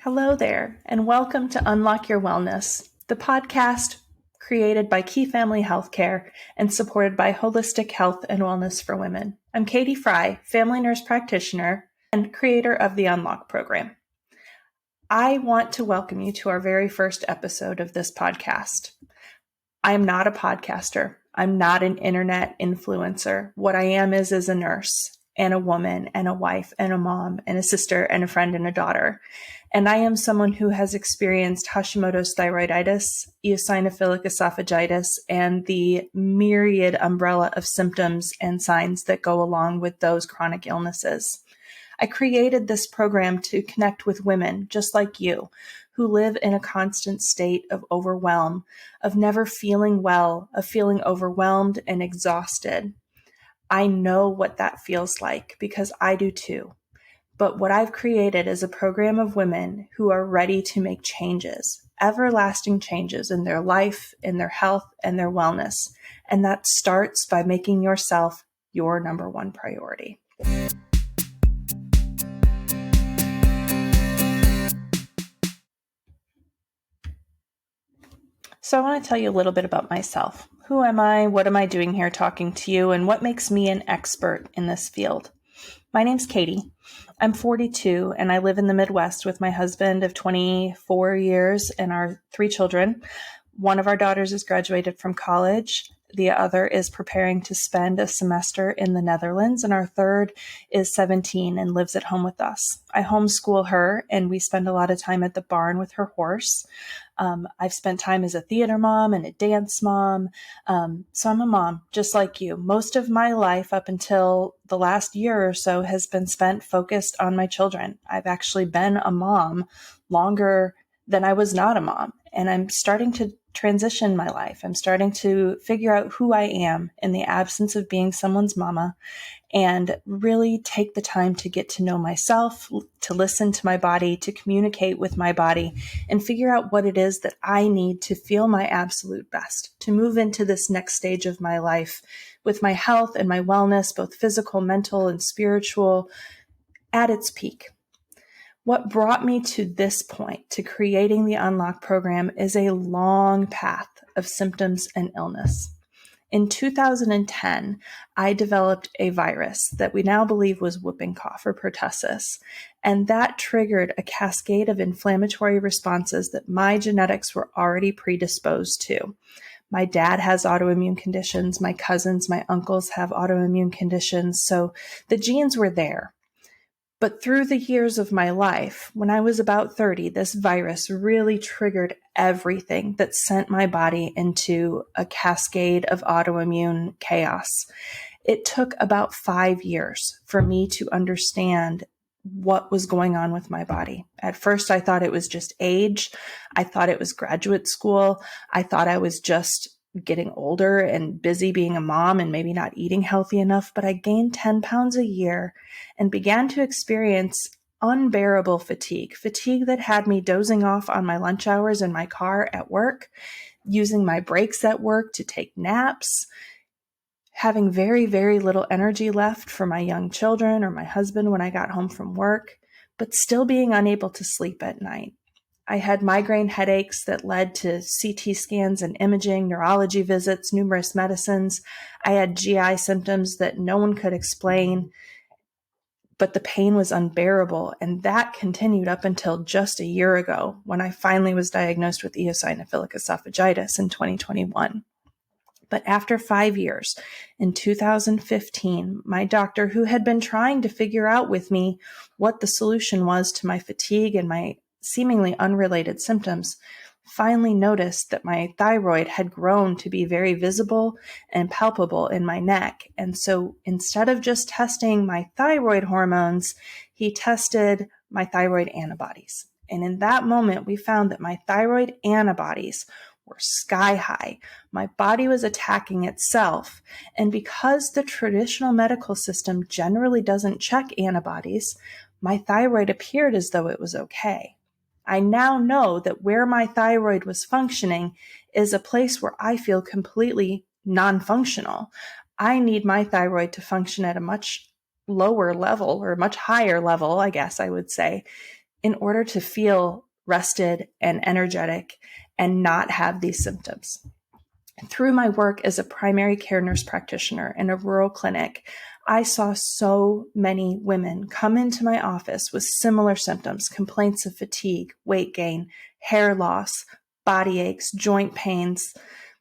Hello there, and welcome to Unlock Your Wellness, the podcast created by Key Family Healthcare and supported by Holistic Health and Wellness for Women. I'm Katie Fry, family nurse practitioner and creator of the Unlock program. I want to welcome you to our very first episode of this podcast. I am not a podcaster. I'm not an internet influencer. What I am is a nurse and a woman and a wife and a mom and a sister and a friend and a daughter. And I am someone who has experienced Hashimoto's thyroiditis, eosinophilic esophagitis, and the myriad umbrella of symptoms and signs that go along with those chronic illnesses. I created this program to connect with women just like you who live in a constant state of overwhelm, of never feeling well, of feeling overwhelmed and exhausted. I know what that feels like because I do too. But what I've created is a program of women who are ready to make changes, everlasting changes in their life, in their health, and their wellness. And that starts by making yourself your number one priority. So I want to tell you a little bit about myself. Who am I? What am I doing here talking to you? And what makes me an expert in this field? My name's Katie. I'm 42 and I live in the Midwest with my husband of 24 years and our 3 children. One of our daughters has graduated from college. The other is preparing to spend a semester in the Netherlands, and our third is 17 and lives at home with us. I homeschool her, and we spend a lot of time at the barn with her horse. I've spent time as a theater mom and a dance mom. So I'm a mom, just like you. Most of my life up until the last year or so has been spent focused on my children. I've actually been a mom longer than I was not a mom. And I'm starting to transition my life. I'm starting to figure out who I am in the absence of being someone's mama and really take the time to get to know myself, to listen to my body, to communicate with my body, and figure out what it is that I need to feel my absolute best, to move into this next stage of my life with my health and my wellness, both physical, mental, and spiritual, at its peak. What brought me to this point, to creating the Unlock program, is a long path of symptoms and illness. In 2010, I developed a virus that we now believe was whooping cough or pertussis, and that triggered a cascade of inflammatory responses that my genetics were already predisposed to. My dad has autoimmune conditions, my cousins, my uncles have autoimmune conditions, so the genes were there. But through the years of my life, when I was about 30, this virus really triggered everything that sent my body into a cascade of autoimmune chaos. It took about 5 years for me to understand what was going on with my body. At first, I thought it was just age. I thought it was graduate school. I thought I was just getting older and busy being a mom and maybe not eating healthy enough, but I gained 10 pounds a year and began to experience unbearable fatigue that had me dozing off on my lunch hours in my car at work, using my breaks at work to take naps, having very, very little energy left for my young children or my husband when I got home from work, but still being unable to sleep at night. I had migraine headaches that led to CT scans and imaging, neurology visits, numerous medicines. I had GI symptoms that no one could explain, but the pain was unbearable. And that continued up until just a year ago when I finally was diagnosed with eosinophilic esophagitis in 2021. But after 5 years, in 2015, my doctor, who had been trying to figure out with me what the solution was to my fatigue and my seemingly unrelated symptoms, finally noticed that my thyroid had grown to be very visible and palpable in my neck. And so instead of just testing my thyroid hormones, he tested my thyroid antibodies. And in that moment, we found that my thyroid antibodies were sky high. My body was attacking itself. And because the traditional medical system generally doesn't check antibodies, my thyroid appeared as though it was okay. I now know that where my thyroid was functioning is a place where I feel completely non-functional. I need my thyroid to function at a much lower level or a much higher level, I guess I would say, in order to feel rested and energetic and not have these symptoms. Through my work as a primary care nurse practitioner in a rural clinic, I saw so many women come into my office with similar symptoms, complaints of fatigue, weight gain, hair loss, body aches, joint pains,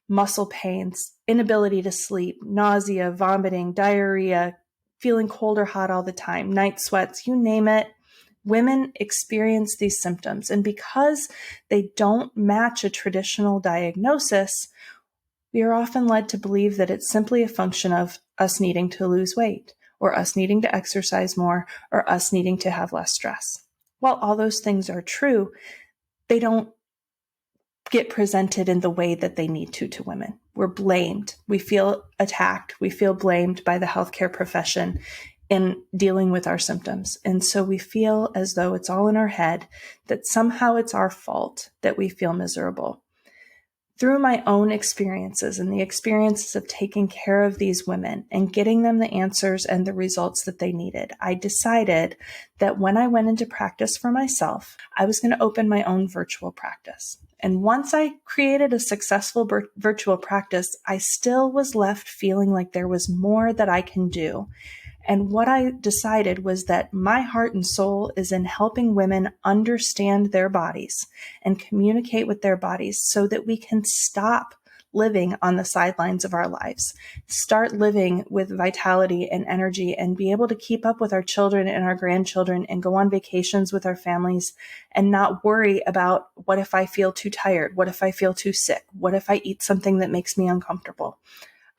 muscle pains, inability to sleep, nausea, vomiting, diarrhea, feeling cold or hot all the time, night sweats, you name it. Women experience these symptoms. And because they don't match a traditional diagnosis, we are often led to believe that it's simply a function of us needing to lose weight, or us needing to exercise more, or us needing to have less stress. While all those things are true, they don't get presented in the way that they need to women. We're blamed. We feel attacked. We feel blamed by the healthcare profession in dealing with our symptoms. And so we feel as though it's all in our head, that somehow it's our fault that we feel miserable. Through my own experiences and the experiences of taking care of these women and getting them the answers and the results that they needed, I decided that when I went into practice for myself, I was going to open my own virtual practice. And once I created a successful virtual practice, I still was left feeling like there was more that I can do. And what I decided was that my heart and soul is in helping women understand their bodies and communicate with their bodies so that we can stop living on the sidelines of our lives, start living with vitality and energy, and be able to keep up with our children and our grandchildren and go on vacations with our families and not worry about, what if I feel too tired? What if I feel too sick? What if I eat something that makes me uncomfortable?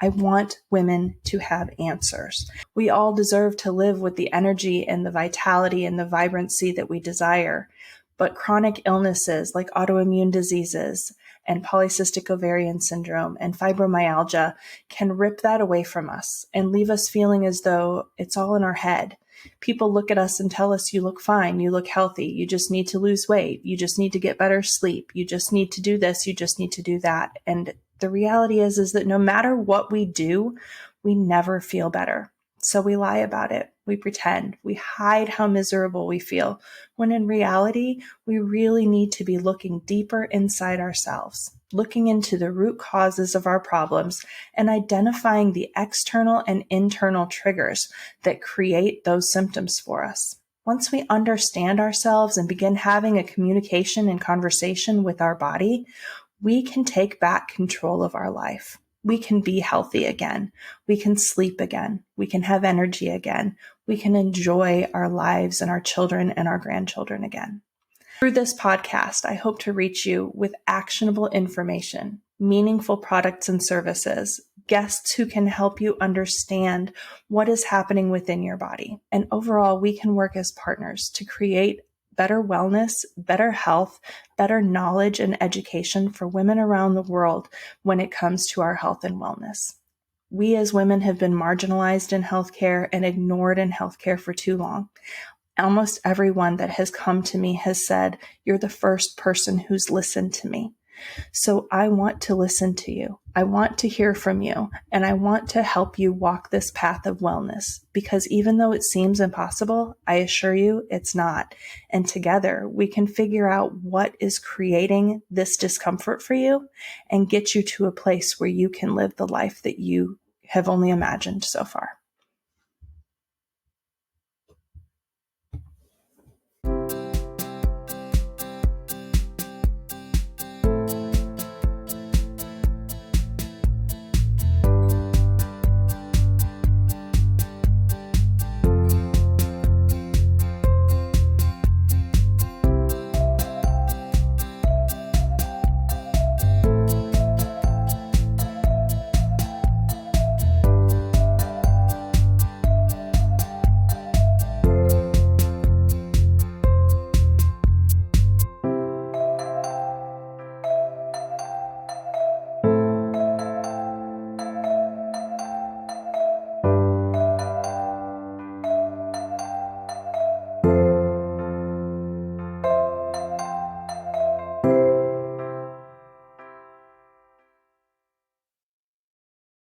I want women to have answers. We all deserve to live with the energy and the vitality and the vibrancy that we desire. But chronic illnesses like autoimmune diseases and polycystic ovarian syndrome and fibromyalgia can rip that away from us and leave us feeling as though it's all in our head. People look at us and tell us, you look fine, you look healthy, you just need to lose weight, you just need to get better sleep, you just need to do this, you just need to do that. And the reality is that no matter what we do, we never feel better. So we lie about it. We pretend. We hide how miserable we feel, when in reality, we really need to be looking deeper inside ourselves, looking into the root causes of our problems and identifying the external and internal triggers that create those symptoms for us. Once we understand ourselves and begin having a communication and conversation with our body, we can take back control of our life. We can be healthy again. We can sleep again. We can have energy again. We can enjoy our lives and our children and our grandchildren again. Through this podcast, I hope to reach you with actionable information, meaningful products and services, guests who can help you understand what is happening within your body. And overall, we can work as partners to create better wellness, better health, better knowledge and education for women around the world when it comes to our health and wellness. We as women have been marginalized in healthcare and ignored in healthcare for too long. Almost everyone that has come to me has said, you're the first person who's listened to me. So I want to listen to you. I want to hear from you, and I want to help you walk this path of wellness, because even though it seems impossible, I assure you it's not. And together we can figure out what is creating this discomfort for you and get you to a place where you can live the life that you have only imagined so far.